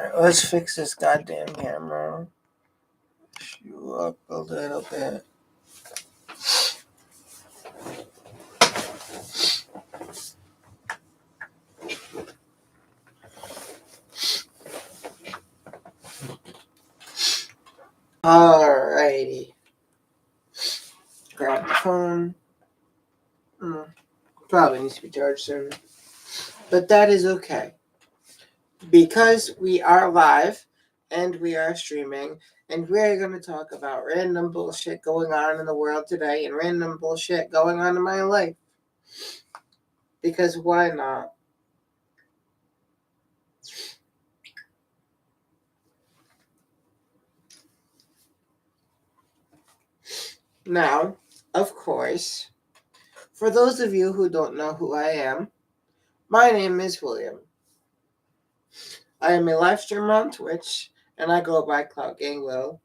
Alright, let's fix this goddamn camera. You up a little bit. Alrighty. Grab the phone. Probably needs to be charged soon. But that is okay. Because we are live and we are streaming and we're going to talk about random bullshit going on in the world today and random bullshit going on in my life. Because why not? Now, of course, for those of you who don't know who I am, my name is William. I am a live streamer on Twitch, and I go by Cloud Gang Will.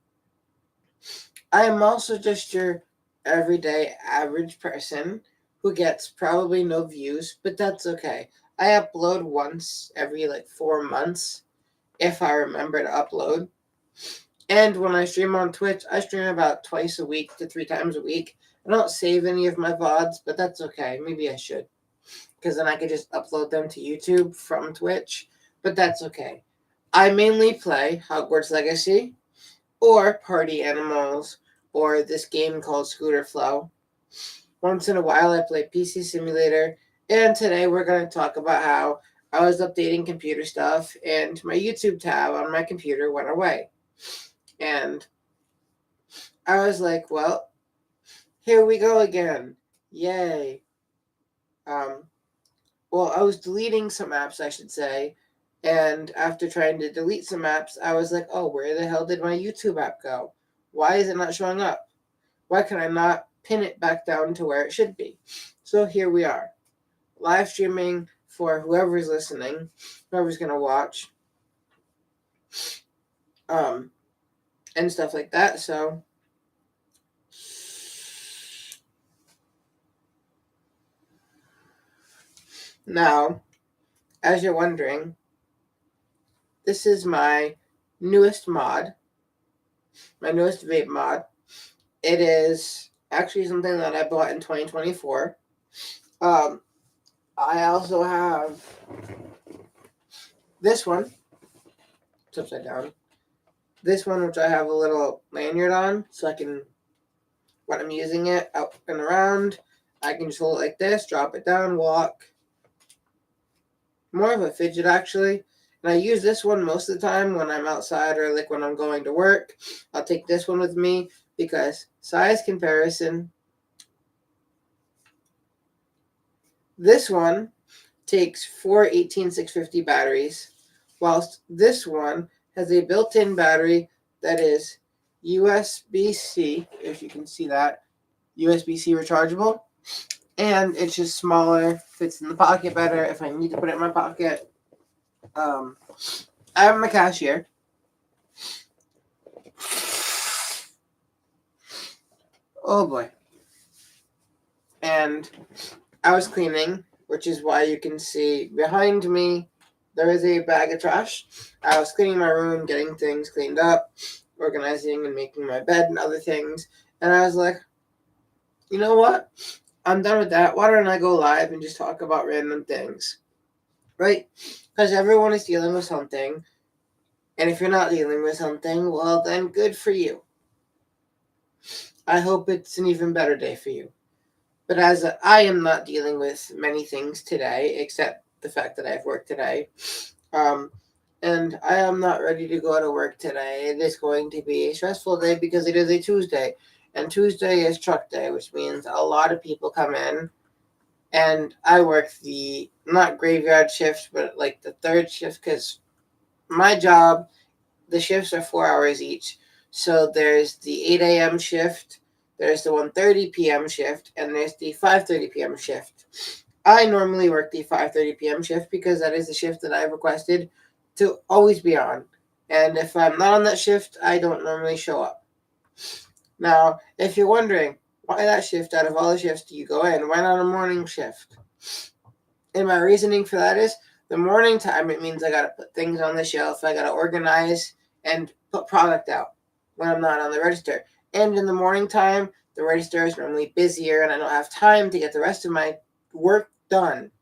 I am also just your everyday average person who gets probably no views, but that's okay. I upload once every 4 months, if I remember to upload. And when I stream on Twitch, I stream about twice a week to 3 times a week. I don't save any of my VODs, but that's okay. Maybe I should, because then I could just upload them to YouTube from Twitch, but that's okay. I mainly play Hogwarts Legacy or Party Animals or this game called Scooter Flow. Once in a while, I play PC Simulator, and today we're going to talk about how I was updating computer stuff and my YouTube tab on my computer went away. And I was like, well, here we go again. Yay. Well, I was deleting some apps, I should say, and after trying to delete some apps, I was like, oh, where the hell did my YouTube app go? Why is it not showing up? Why can I not pin it back down to where it should be? So here we are, live streaming for whoever's listening, whoever's going to watch, and stuff like that. So now, as you're wondering, this is my newest mod, my newest vape mod. It is actually something that I bought in 2024. I also have this one. It's upside down. This one, which I have a little lanyard on, so I can, when I'm using it up and around, I can just hold it like this, drop it down, walk. More of a fidget, actually. And I use this one most of the time when I'm outside or when I'm going to work. I'll take this one with me because size comparison. This one takes 4 18650 batteries, whilst this one has a built-in battery that is USB-C, if you can see that, USB-C rechargeable, and it's just smaller, fits in the pocket better if I need to put it in my pocket. I have my cashier. Oh boy. And I was cleaning, which is why you can see behind me there is a bag of trash. I was cleaning my room, getting things cleaned up, organizing and making my bed and other things. And I was like, you know what? I'm done with that. Why don't I go live and just talk about random things? Right? Because everyone is dealing with something. And if you're not dealing with something, well, then good for you. I hope it's an even better day for you. But as I am not dealing with many things today, except the fact that I have work today, and I am not ready to go to work today. It is going to be a stressful day because it is a Tuesday. And Tuesday is truck day, which means a lot of people come in. And I work the, not graveyard shift, but the third shift because my job, the shifts are 4 hours each. So there's the 8 a.m. shift, there's the 1:30 p.m. shift, and there's the 5:30 p.m. shift. I normally work the 5:30 p.m. shift because that is the shift that I've requested to always be on. And if I'm not on that shift, I don't normally show up. Now, if you're wondering, why that shift out of all the shifts do you go in? Why not a morning shift? And my reasoning for that is The morning time, it means I gotta put things on the shelf. I gotta organize and put product out when I'm not on the register. And in the morning time, the register is normally busier and I don't have time to get the rest of my work done.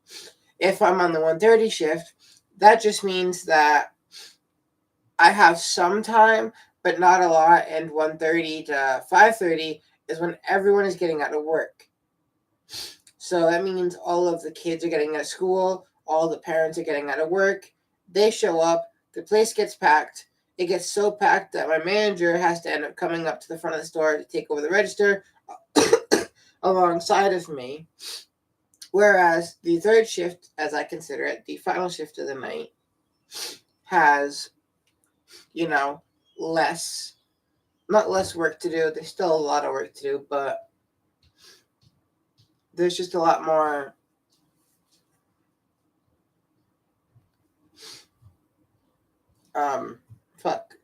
If I'm on the 1:30 shift, that just means that I have some time, but not a lot, and 1:30 to 5:30 is when everyone is getting out of work. So that means all of the kids are getting out of school, all the parents are getting out of work. They show up, the place gets packed. It gets so packed that my manager has to end up coming up to the front of the store to take over the register alongside of me. Whereas the third shift, as I consider it, the final shift of the night, has, less, not less work to do. There's still a lot of work to do, but there's just a lot more fuck.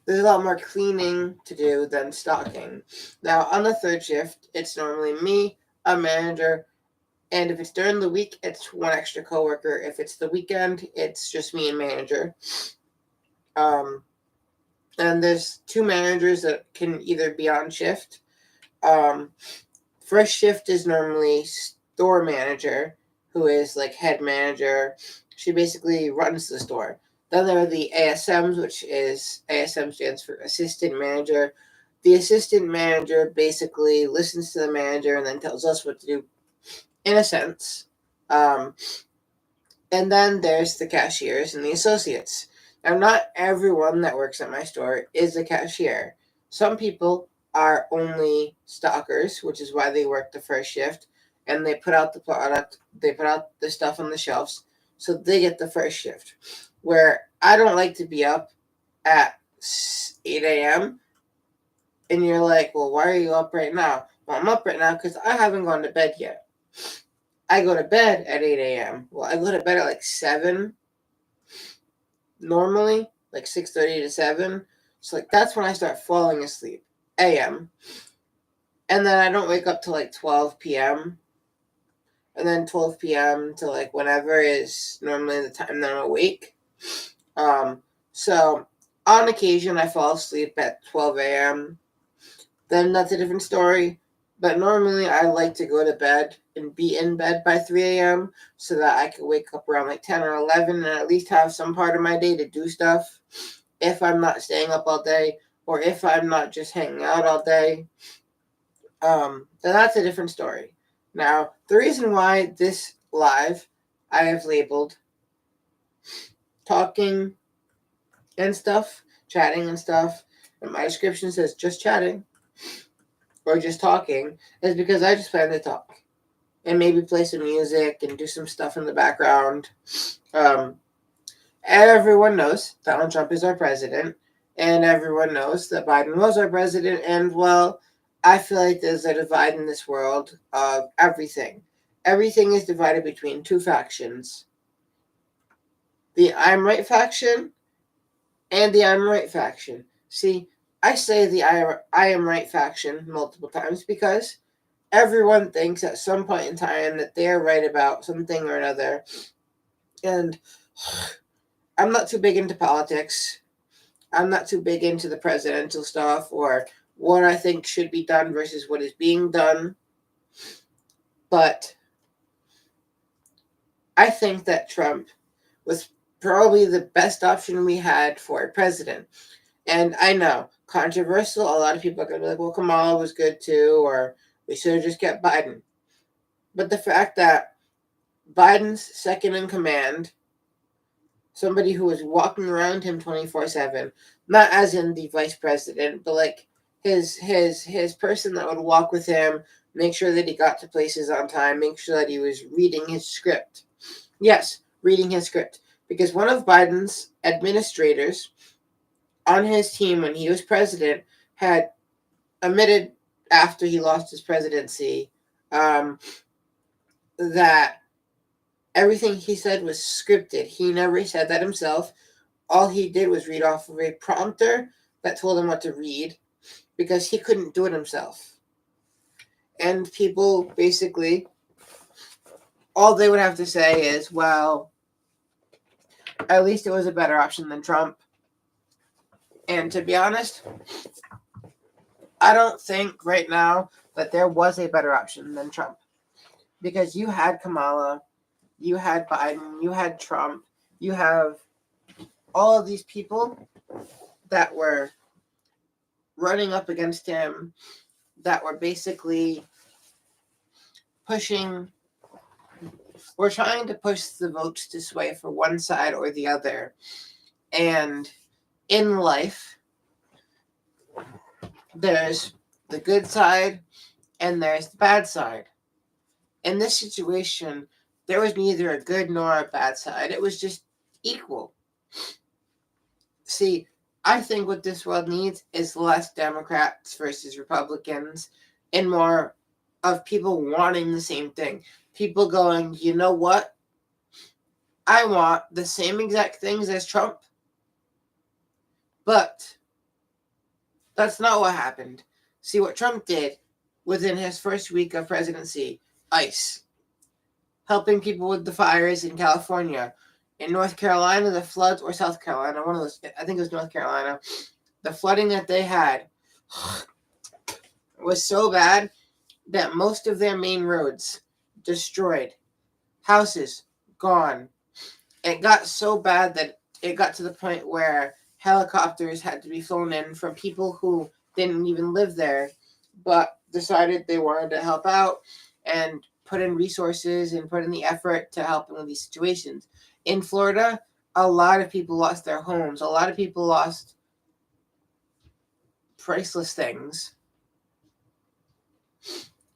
There's a lot more cleaning to do than stocking. Now, on the third shift, it's normally me, a manager, and if it's during the week, it's one extra coworker. If it's the weekend, it's just me and manager. And there's two managers that can either be on shift. First shift is normally store manager, who is like head manager. She basically runs the store. Then there are the ASMs, which is ASM stands for assistant manager. The assistant manager basically listens to the manager and then tells us what to do, in a sense. And then there's the cashiers and the associates. Now, not everyone that works at my store is a cashier. Some people are only stockers, which is why they work the first shift, and they put out the product, they put out the stuff on the shelves, so they get the first shift. Where I don't like to be up at 8 a.m., and you're like, well, why are you up right now? Well, I'm up right now because I haven't gone to bed yet. I go to bed at 8 a.m. Well, I go to bed at like 7 normally, like 6:30 to 7. So like that's when I start falling asleep, a.m. And then I don't wake up till like 12 p.m. And then 12 p.m. to like whenever is normally the time that I'm awake. So on occasion I fall asleep at 12 a.m. Then that's a different story. But normally I like to go to bed and be in bed by 3 a.m. so that I can wake up around like 10 or 11 and at least have some part of my day to do stuff if I'm not staying up all day or if I'm not just hanging out all day. Then that's a different story. Now, the reason why this live I have labeled talking and stuff, chatting and stuff, and my description says just chatting or just talking is because I just plan to talk and maybe play some music and do some stuff in the background. Everyone knows Donald Trump is our president, and everyone knows that Biden was our president, and well, I feel like there's a divide in this world of everything. Everything is divided between two factions. The I'm right faction and the I'm right faction. See, I say the I am right faction multiple times because everyone thinks at some point in time that they're right about something or another. And I'm not too big into politics. I'm not too big into the presidential stuff or what I think should be done versus what is being done. But I think that Trump was probably the best option we had for a president. And I know, controversial, a lot of people are going to be like, well, Kamala was good too, or we should have just kept Biden. But the fact that Biden's second in command, somebody who was walking around him 24/7, not as in the vice president, but like his person that would walk with him, make sure that he got to places on time, make sure that he was reading his script. Yes, reading his script. Because one of Biden's administrators on his team when he was president had admitted after he lost his presidency that everything he said was scripted. He never said that himself. All he did was read off of a prompter that told him what to read because he couldn't do it himself. And people basically all they would have to say is, well, at least it was a better option than Trump. And to be honest, I don't think right now that there was a better option than Trump. Because you had Kamala, you had Biden, you had Trump, you have all of these people that were running up against him, that were basically we're trying to push the votes to sway for one side or the other. And in life, there's the good side and there's the bad side. In this situation, there was neither a good nor a bad side. It was just equal. See, I think what this world needs is less Democrats versus Republicans and more of people wanting the same thing. People going, you know what? I want the same exact things as Trump. But that's not what happened. See, what Trump did within his first week of presidency, ICE, helping people with the fires in California. In North Carolina, the floods, or South Carolina, one of those, I think it was North Carolina, the flooding that they had was so bad that most of their main roads destroyed, houses gone. It got so bad that it got to the point where helicopters had to be flown in from people who didn't even live there, but decided they wanted to help out and put in resources and put in the effort to help in these situations. In Florida, a lot of people lost their homes. A lot of people lost priceless things.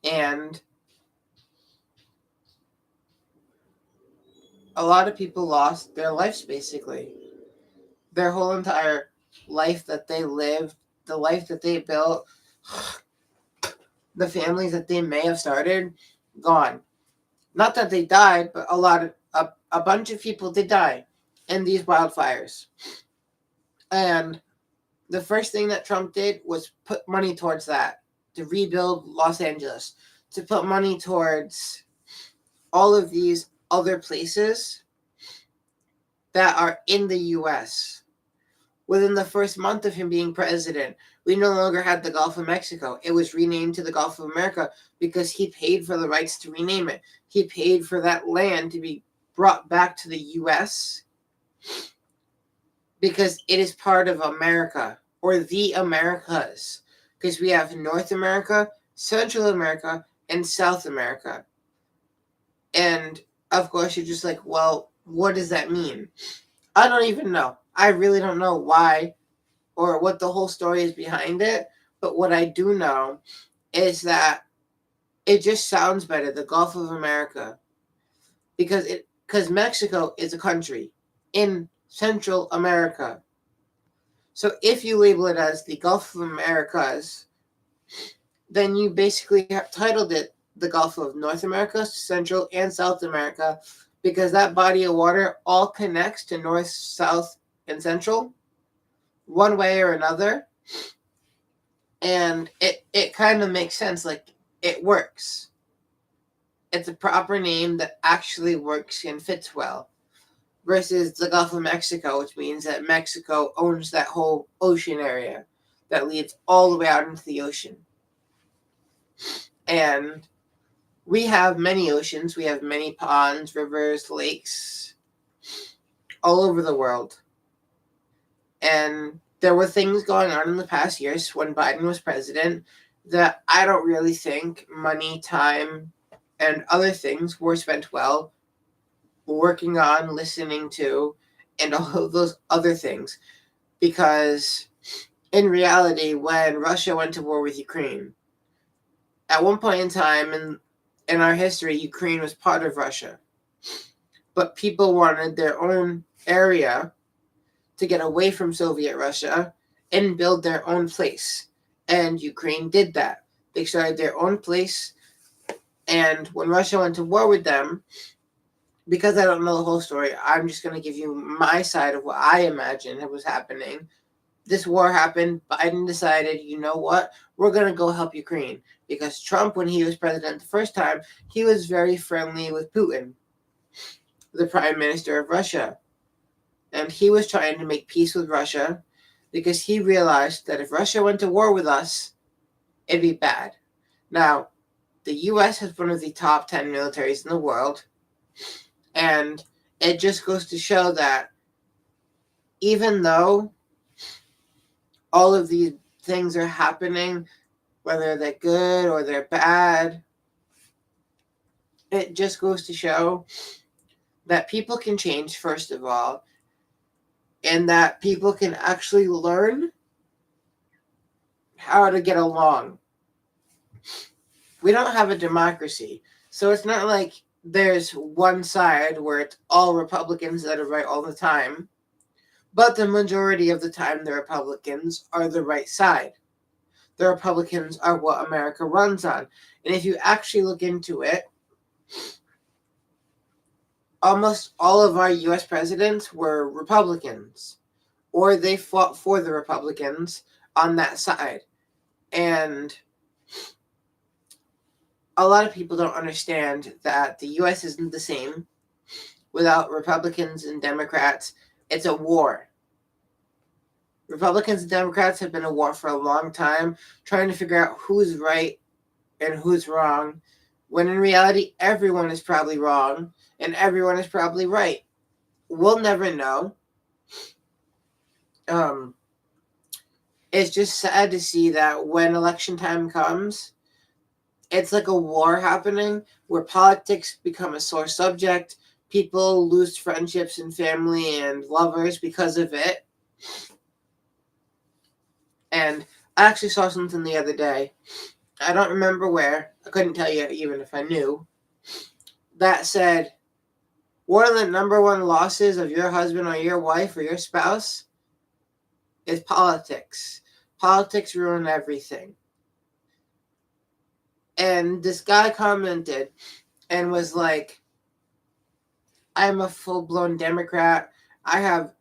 And a lot of people lost their lives, basically. Their whole entire life that they lived, the life that they built, the families that they may have started, gone. Not that they died, but a bunch of people did die in these wildfires. And the first thing that Trump did was put money towards that, to rebuild Los Angeles, to put money towards all of these other places that are in the U.S. Within the first month of him being president, we no longer had the Gulf of Mexico. It was renamed to the Gulf of America because he paid for the rights to rename it. He paid for that land to be brought back to the U.S. because it is part of America, or the Americas, because we have North America, Central America, and South America. And of course, you're just like, well, what does that mean? I don't even know. I really don't know why or what the whole story is behind it. But what I do know is that it just sounds better, the Gulf of America, because Mexico is a country in Central America. So if you label it as the Gulf of Americas, then you basically have titled it the Gulf of North America, Central, and South America, because that body of water all connects to North, South, and Central one way or another. And it kind of makes sense. Like, it works. It's a proper name that actually works and fits well. Versus the Gulf of Mexico, which means that Mexico owns that whole ocean area that leads all the way out into the ocean. And we have many oceans. We have many ponds, rivers, lakes all over the world. And there were things going on in the past years when Biden was president that I don't really think money, time, and other things were spent well working on, listening to, and all of those other things. Because in reality, when Russia went to war with Ukraine, at one point in time in our history, Ukraine was part of Russia. But people wanted their own area to get away from Soviet Russia and build their own place. And Ukraine did that. They started their own place. And when Russia went to war with them, because I don't know the whole story, I'm just going to give you my side of what I imagine was happening. this war happened, Biden decided, you know what, we're going to go help Ukraine. Because Trump, when he was president the first time, he was very friendly with Putin, the prime minister of Russia. And he was trying to make peace with Russia because he realized that if Russia went to war with us, it'd be bad. Now, the US has one of the top 10 militaries in the world, and it just goes to show that even though all of these things are happening, whether they're good or they're bad, it just goes to show that people can change, first of all, and that people can actually learn how to get along. We don't have a democracy, so it's not like there's one side where it's all Republicans that are right all the time, but the majority of the time the Republicans are the right side. The Republicans are what America runs on. And if you actually look into it, almost all of our US presidents were Republicans, or they fought for the Republicans on that side. And a lot of people don't understand that the US isn't the same without Republicans and Democrats. It's a war. Republicans and Democrats have been at war for a long time, trying to figure out who's right and who's wrong, when in reality, everyone is probably wrong and everyone is probably right. We'll never know. It's just sad to see that when election time comes, it's like a war happening where politics become a sore subject. People lose friendships and family and lovers because of it. And I actually saw something the other day. I don't remember where. I couldn't tell you even if I knew. That said, one of the number one losses of your husband or your wife or your spouse is politics. Politics ruin everything. And this guy commented and was like, I'm a full-blown Democrat. I have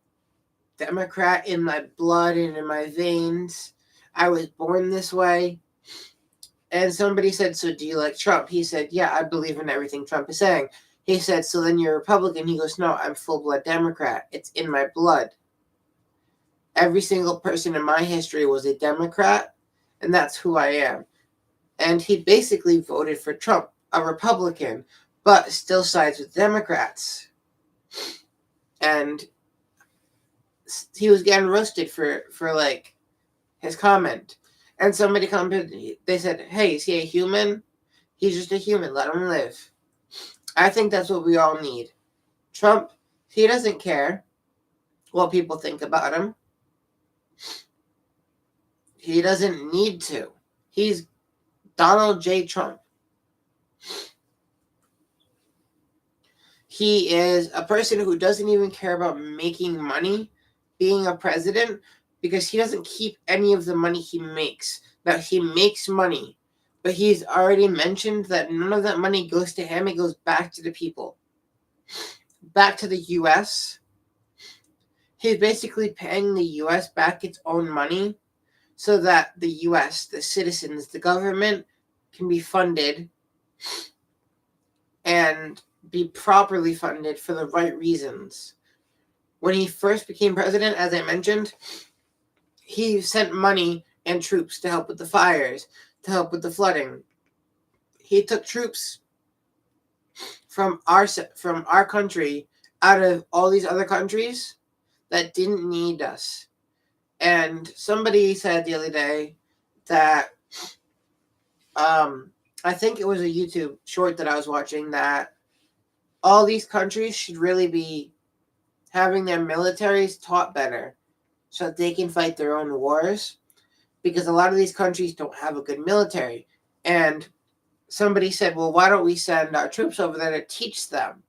Democrat in my blood and in my veins. I was born this way. And somebody said, so do you like Trump? He said, yeah, I believe in everything Trump is saying. He said, so then you're a Republican? He goes, no, I'm full-blood Democrat. It's in my blood. Every single person in my history was a Democrat, and that's who I am. And he basically voted for Trump, a Republican, but still sides with Democrats. And he was getting roasted for like his comment. And somebody commented, they said, hey, is he a human? He's just a human. Let him live. I think that's what we all need. Trump, he doesn't care what people think about him. He doesn't need to. He's Donald J. Trump. He is a person who doesn't even care about making money, being a president, because he doesn't keep any of the money he makes. Now, he makes money, but he's already mentioned that none of that money goes to him. It goes back to the people, back to the U.S. He's basically paying the U.S. back its own money so that the U.S., the citizens, the government can be funded and be properly funded for the right reasons. When he first became president, as I mentioned, he sent money and troops to help with the fires, to help with the flooding. He took troops from our country out of all these other countries that didn't need us. And somebody said the other day that I think it was a YouTube short that I was watching, that all these countries should really be having their militaries taught better so that they can fight their own wars, because a lot of these countries don't have a good military. And somebody said, well, why don't we send our troops over there to teach them?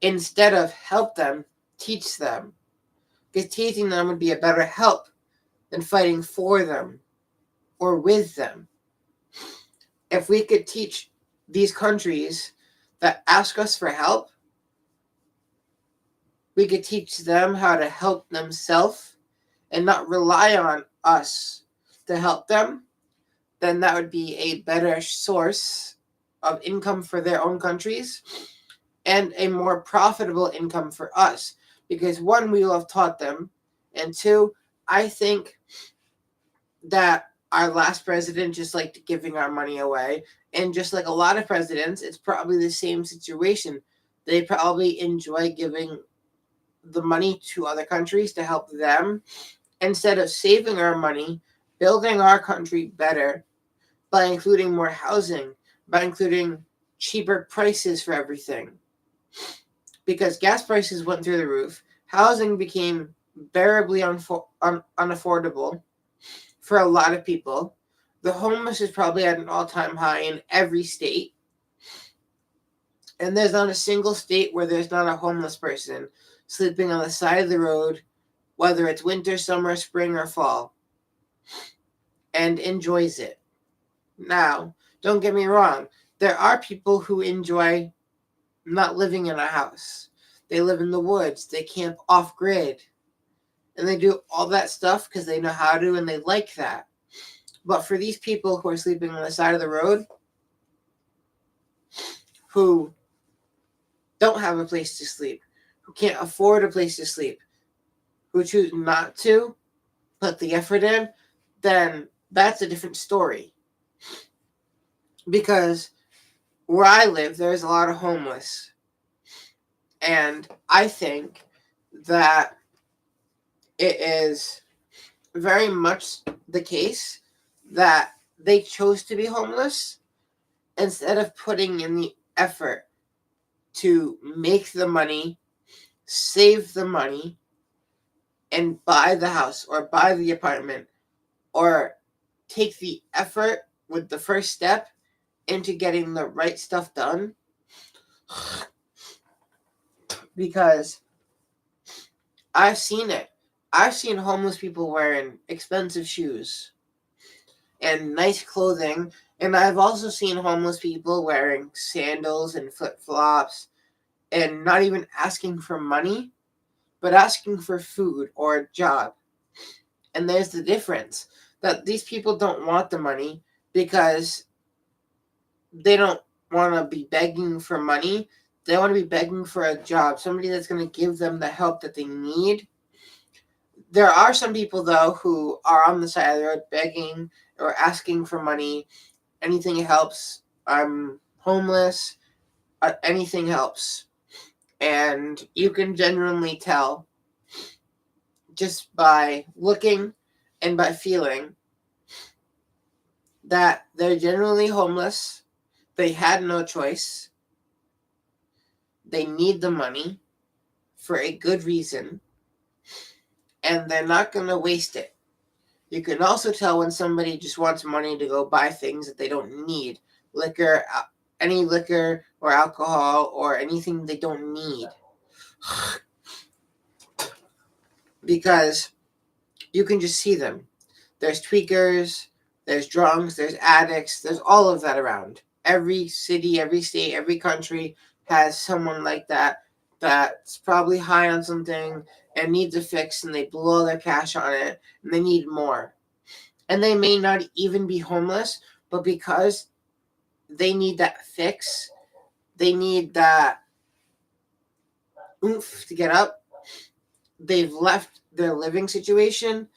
Instead of help them, teach them. Because teaching them would be a better help than fighting for them or with them. If we could teach these countries that ask us for help, we could teach them how to help themselves and not rely on us to help them, then that would be a better source of income for their own countries and a more profitable income for us. Because one, we will have taught them, and two, I think that our last president just liked giving our money away. And just like a lot of presidents, it's probably the same situation. They probably enjoy giving the money to other countries to help them instead of saving our money, building our country better by including more housing, by including cheaper prices for everything. Because gas prices went through the roof, housing became bearably unaffordable for a lot of people. The homeless is probably at an all-time high in every state. And there's not a single state where there's not a homeless person sleeping on the side of the road, whether it's winter, summer, spring, or fall, and enjoys it. Now, don't get me wrong, there are people who enjoy not living in a house. They live in the woods, they camp off grid, and they do all that stuff because they know how to and they like that. But for these people who are sleeping on the side of the road, who don't have a place to sleep, who can't afford a place to sleep, who choose not to put the effort in, then that's a different story. Because where I live, there's a lot of homeless. And I think that it is very much the case that they chose to be homeless instead of putting in the effort to make the money, save the money, and buy the house or buy the apartment or take the effort with the first step into getting the right stuff done. Because I've seen it. I've seen homeless people wearing expensive shoes and nice clothing, and I've also seen homeless people wearing sandals and flip-flops and not even asking for money, but asking for food or a job. And there's the difference, that these people don't want the money because they don't want to be begging for money. They want to be begging for a job, somebody that's going to give them the help that they need. There are some people, though, who are on the side of the road begging or asking for money. Anything helps. I'm homeless. Anything helps. And you can genuinely tell just by looking and by feeling that they're generally homeless. They had no choice. They need the money for a good reason, and they're not going to waste it. You can also tell when somebody just wants money to go buy things that they don't need. Liquor, any liquor or alcohol or anything they don't need. Because you can just see them. There's tweakers, there's drunks, there's addicts, there's all of that around. Every city, every state, every country has someone like that that's probably high on something and needs a fix, and they blow their cash on it and they need more. And they may not even be homeless, but because they need that fix, they need that oomph to get up, they've left their living situation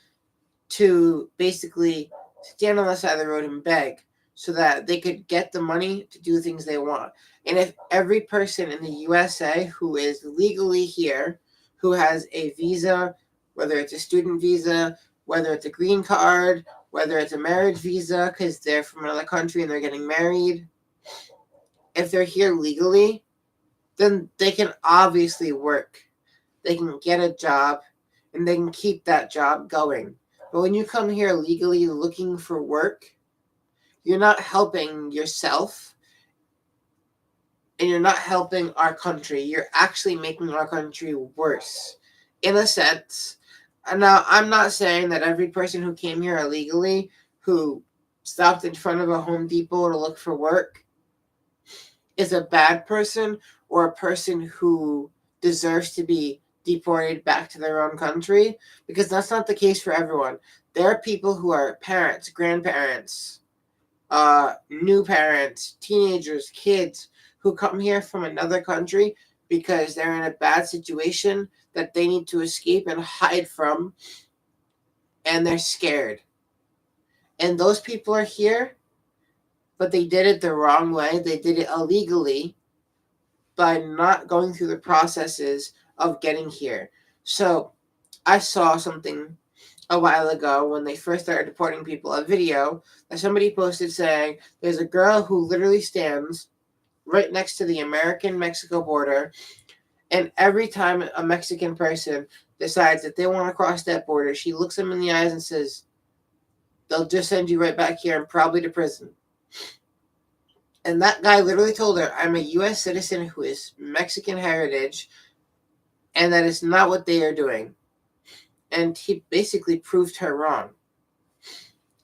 to basically stand on the side of the road and beg so that they could get the money to do things they want. And if every person in the USA who is legally here, who has a visa, whether it's a student visa, whether it's a green card, whether it's a marriage visa because they're from another country and they're getting married, if they're here legally, then they can obviously work. They can get a job and they can keep that job going. But when you come here legally looking for work, you're not helping yourself and you're not helping our country. You're actually making our country worse, in a sense. And now, I'm not saying that every person who came here illegally, who stopped in front of a Home Depot to look for work, is a bad person or a person who deserves to be deported back to their own country, because that's not the case for everyone. There are people who are parents, grandparents, new parents, teenagers, kids who come here from another country because they're in a bad situation that they need to escape and hide from, and they're scared. And those people are here, but they did it the wrong way. They did it illegally by not going through the processes of getting here. So I saw something a while ago when they first started deporting people, a video that somebody posted saying there's a girl who literally stands right next to the American-Mexico border, and every time a Mexican person decides that they want to cross that border, she looks them in the eyes and says, they'll just send you right back here and probably to prison. And that guy literally told her, I'm a U.S. citizen who is Mexican heritage, and that is not what they are doing. And he basically proved her wrong.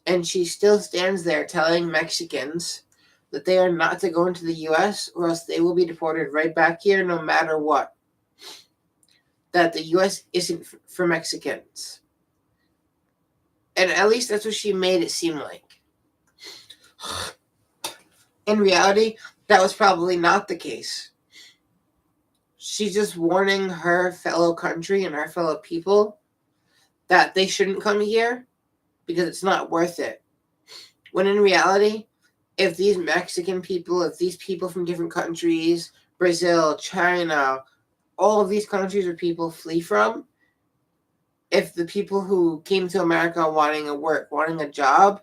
And she still stands there telling Mexicans that they are not to go into the U.S. or else they will be deported right back here no matter what. That the U.S. isn't for Mexicans. And at least that's what she made it seem like. In reality, that was probably not the case. She's just warning her fellow country and her fellow people that they shouldn't come here because it's not worth it. When in reality, if these Mexican people, if these people from different countries, Brazil, China, all of these countries where people flee from, if the people who came to America wanting a work, wanting a job,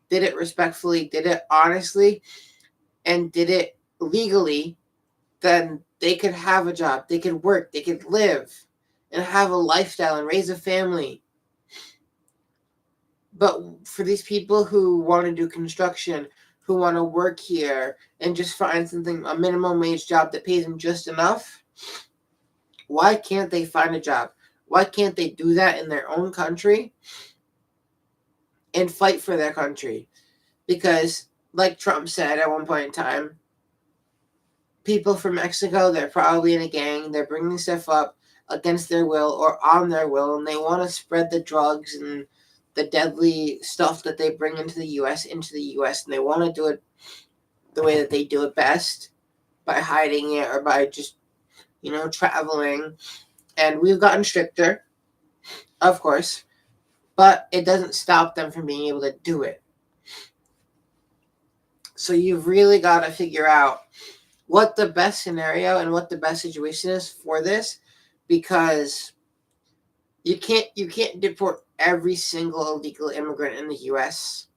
did it respectfully, did it honestly, and did it legally, then they could have a job, they could work, they could live, and have a lifestyle and raise a family. But for these people who want to do construction, who want to work here and just find something, a minimum wage job that pays them just enough, why can't they find a job? Why can't they do that in their own country and fight for their country? Because, like Trump said at one point in time, people from Mexico, they're probably in a gang, they're bringing stuff up against their will or on their will, and they want to spread the drugs and the deadly stuff that they bring into the U.S., and they want to do it the way that they do it best, by hiding it or by just, traveling. And we've gotten stricter, of course, but it doesn't stop them from being able to do it. So you've really got to figure out what the best scenario and what the best situation is for this, because you can't deport every single illegal immigrant in the U.S.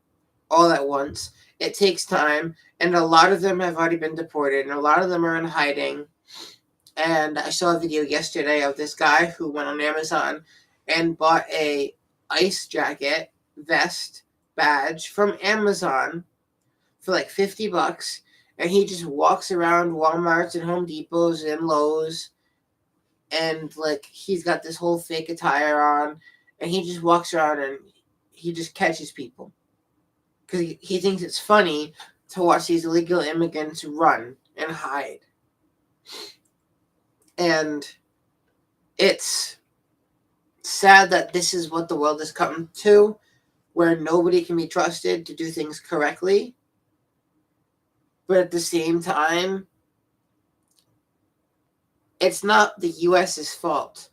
all at once. It takes time, and a lot of them have already been deported, and a lot of them are in hiding. And I saw a video yesterday of this guy who went on Amazon and bought a ice jacket, vest, badge from Amazon for like $50, and he just walks around Walmarts and Home Depots and Lowe's, and like he's got this whole fake attire on, and he just walks around and he just catches people because he thinks it's funny to watch these illegal immigrants run and hide. And it's sad that this is what the world has come to, where nobody can be trusted to do things correctly. But at the same time, it's not the U.S.'s fault.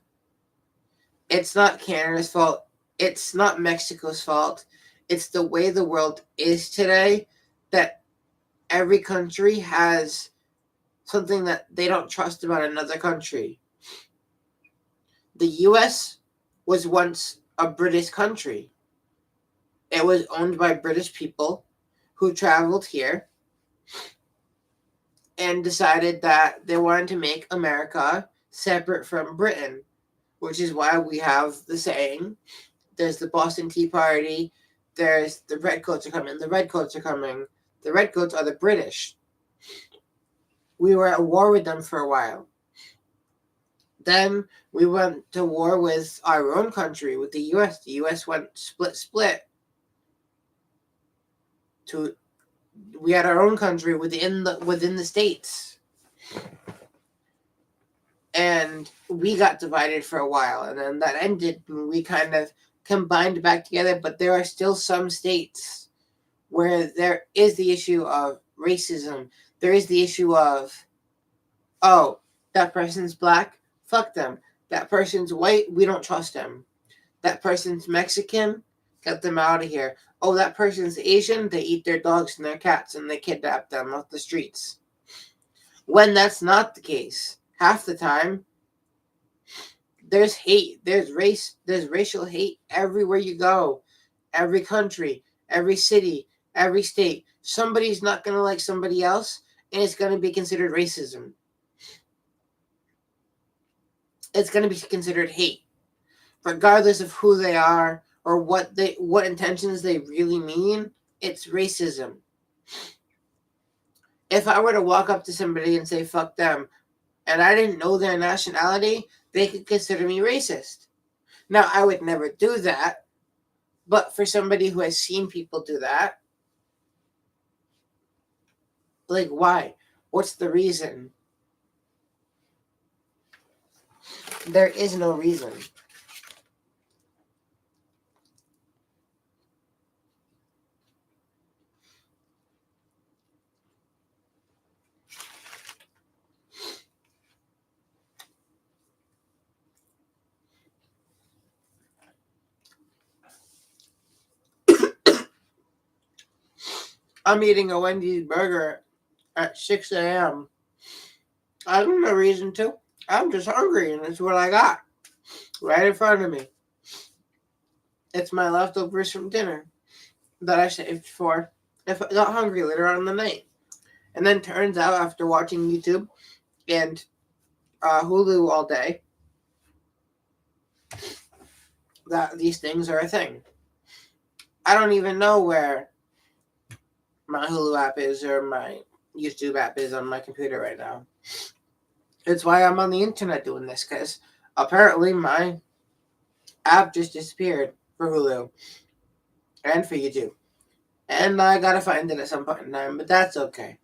It's not Canada's fault. It's not Mexico's fault. It's the way the world is today, that every country has something that they don't trust about another country. The U.S. was once a British country. It was owned by British people who traveled here and decided that they wanted to make America separate from Britain, which is why we have the saying, there's the Boston Tea Party, there's the Redcoats are coming, the Redcoats are coming. The Redcoats are the British. We were at war with them for a while. Then we went to war with our own country, with the U.S. The U.S. went split. We had our own country within the states. and we got divided for a while, and then that ended, and we kind of combined back together. But there are still some states where there is the issue of racism. There is the issue of, oh, that person's black, fuck them. That person's white, we don't trust them. That person's Mexican, get them out of here. Oh, that person's Asian, they eat their dogs and their cats and they kidnap them off the streets. When that's not the case, half the time, there's hate, there's racial hate everywhere you go. Every country, every city, every state. Somebody's not going to like somebody else, and it's going to be considered racism. It's going to be considered hate, regardless of who they are or what intentions they really mean. It's racism. If I were to walk up to somebody and say fuck them, and I didn't know their nationality, they could consider me racist. Now, I would never do that, but for somebody who has seen people do that, like, why? What's the reason? There is no reason. I'm eating a Wendy's burger at 6 a.m. I have no reason to. I'm just hungry, and it's what I got right in front of me. It's my leftovers from dinner that I saved for if I got hungry later on in the night. And then turns out, after watching YouTube and Hulu all day, that these things are a thing. I don't even know where my Hulu app is or my YouTube app is on my computer right now. It's why I'm on the internet doing this, because apparently my app just disappeared for Hulu and for YouTube. And I gotta find it at some point in time, but that's okay.